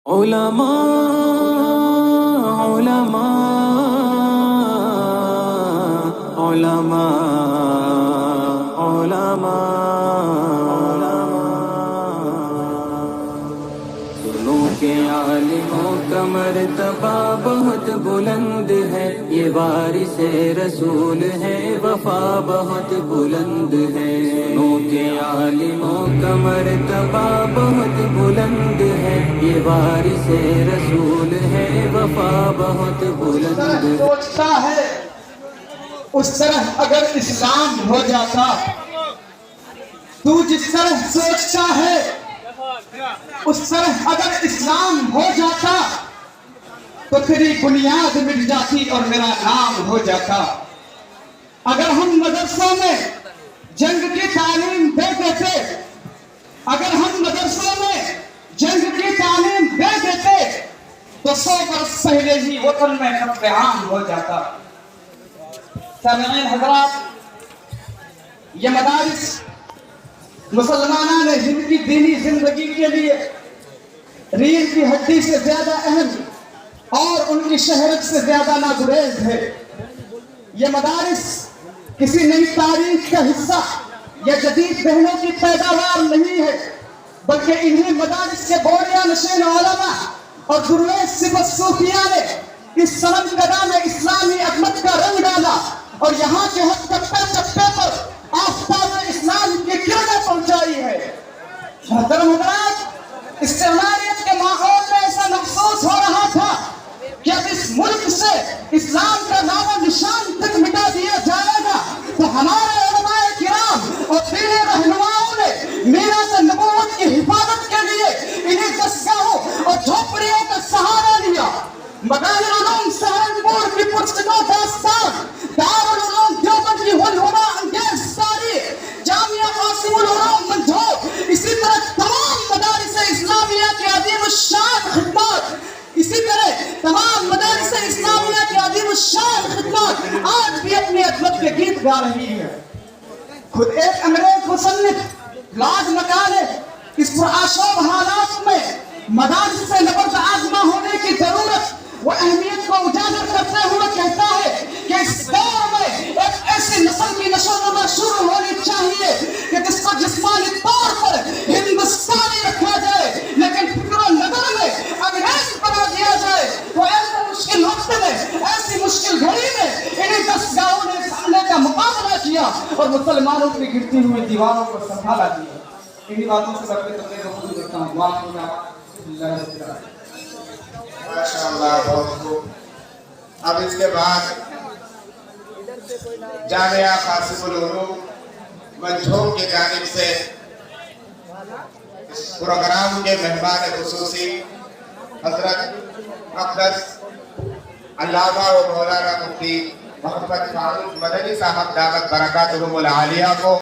علماء علماء علماء سنو کے عالموں کا مرتبہ بہت بلند ہے، یہ وارث رسول ہے، وفا بہت بلند ہے۔ سنو کے عالموں کا مرتبہ بہت بلند ہے، یہ وارث رسول ہے، وفا بہت بلند ہے۔ سوچتا ہے اس طرح اگر اسلام ہو جاتا، تو جس طرح سوچتا ہے اس طرح اگر اسلام ہو جاتا تو تیری بنیاد مٹ جاتی اور میرا نام ہو جاتا۔ اگر ہم مدرسوں میں جنگ کی تعلیم دے دیتے، اگر ہم مدرسوں میں جنگ کی تعلیم دے دیتے تو 100 برس پہلے ہی وطن میں قتل عام ہو جاتا۔ سامعین حضرات، یہ مدارس مسلمانوں نے جن کی دینی زندگی کے لیے ریڑھ کی ہڈی سے زیادہ اہم اور ان کی شہرت سے زیادہ ناگزیر ہے۔ یہ مدارس کسی نئی تاریخ کا حصہ یا جدید ذہنوں کی پیداوار نہیں ہے، بلکہ انہی مدارس کے بوریہ نشین علماء اور درویش صفت صوفیہ نے اس صنم قدہ میں اسلامی عظمت کا رنگ ڈالا اور یہاں کے ہر چپے چپے پر آفتاب اسلام کی کرنیں پہنچائی ہے۔ محترم حضرات، استعماریت کے ماحول میں ایسا محسوس ہو رہا تھا کہ اب اس ملک سے اسلام کا نام و نشان تک مٹا دیا جائے گا، تو ہمارے علماء کرام اور دینی رہنماؤں نے میراث نبوت کی حفاظت کے لیے انہیں دستگاہوں اور جھوپڑیوں کا سہارا لیا۔ مدارالعلوم سہارنپور کی پرسنو داستان، دارالعلوم دیوبند کی ہنہما انگیز تاریخ، جامعہ قاسم العلوم منجھول، اسی طرح تمام مدارس اسلامیہ کی عظیم الشان خدمات، اسی طرح تمام مدارس اسلامیہ کی عظیم الشان خدمات آج بھی اپنی عظمت کے گیت گا رہی ہے۔ خود ایک انگریز مصنف لاج مکالے اس پرآشوب حالات میں مدارس سے نبرد آزما ہونے کی ضرورت وہ اہمیت کو اجاگر کرتے ہوئے کہتا ہے کہ اس دور میں ایک ایسی نسل کی نشو و نما شروع ہونی چاہیے کہ جس کو جسمانی طور پر ہندوستانی رکھا جائے لیکن فکر و نظر میں انگریز بنا دیا جائے۔ تو ایسے مشکل وقت میں، ایسی مشکل گھڑی میں انہیں دستگاہوں نے اس حملے کا مقابلہ کیا اور مسلمانوں کی گرتی ہوئی دیواروں کو سنبھالا دیا۔ انہی باتوں سے بڑھتے تبلیغ کو خود دیکھتا ہوں۔ ماشاءاللہ، بہت خوب۔ اب اس کے بعد جامعہ قاسم العلوم منجھول کی جانب سے اس پروگرام کے مہمان خصوصی حضرت اقدس علامہ و مولانا مفتی محمد فاروق مدنی صاحب دامت برکاتہم العالیہ کو